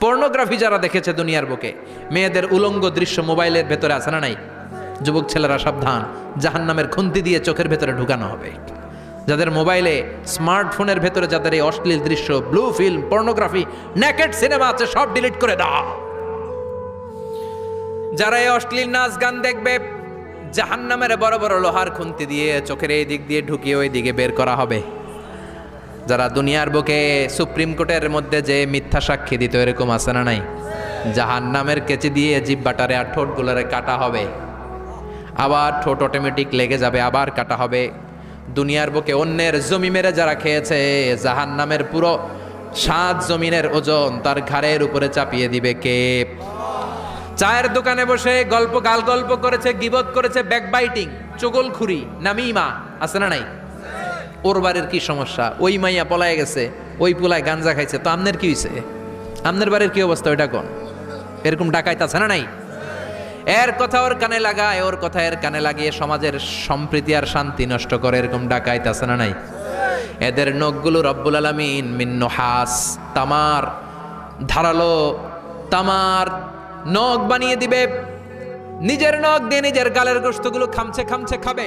Pornography যারা দেখেছে দুনিয়ার বুকে, মেয়েদের উলঙ্গ দৃশ্য মোবাইলের ভেতরে আছে না নাই? যুবক ছেলেরা সাবধান, জাহান্নামের খুন্তি দিয়ে চোখের ভেতরে ঢুকানো হবে। যাদের মোবাইলে স্মার্টফোনের ভেতরে যাদের এই অশ্লীল দৃশ্য, blue film, pornography, naked cinema আছে, সব ডিলিট করে দাও। যারা এই অশ্লীল নাচ গান দেখবে, জাহান্নামের বড় বড় লোহার খুন্তি দিয়ে চোখের এই দিক দিয়ে ঢুকিয়ে ওই দিকে বের করা হবে। যারা দুনিয়ার বুকে সুপ্রিম কোর্টের মধ্যে যে মিথ্যা সাক্ষী দিত, এরকম আছে না নাই? জাহান্নামের কেচি দিয়ে জিহ্বাটারে আর ঠোঁটগুলোরে কাটা হবে, আবার ঠোঁট অটোমেটিক লেগে যাবে, আবার কাটা হবে। দুনিয়ার বুকে অন্যের জমি মেরে যারা খেয়েছে, জাহান্নামের পুরো 7 জমিনের ওজন তার ঘাড়ের উপরে চাপিয়ে দিবে কে? চায়ের দোকানে বসে গাল গল্প করেছে, গিবত করেছে, ব্যাকবাইটিং, চগলখুরি, নামিমা, আছে না নাই? ওর বাড়ির কি সমস্যা, ওই মাইয়া পলায় গেছে, ওই পোলায় গাঞ্জা খাইছে, তো আমনের কি হইছে? আমনের বাড়ির কি অবস্থা ওইটা কোন? এরকম ডাকাইত আছে না নাই? এর কথা ওর কানে লাগায়, ওর কথা এর কানে লাগিয়ে সমাজের সম্প্রীতি আর শান্তি নষ্ট করে, এরকম ডাকাইত আছে না নাই? এদের নখগুলো রব্বুল আলামিন মিন নুহাস, তামার, ধারালো তামার নখ বানিয়ে দিবে। নিজের নখ দিয়ে নিজের গালের গোশতগুলো খামছে খাবে।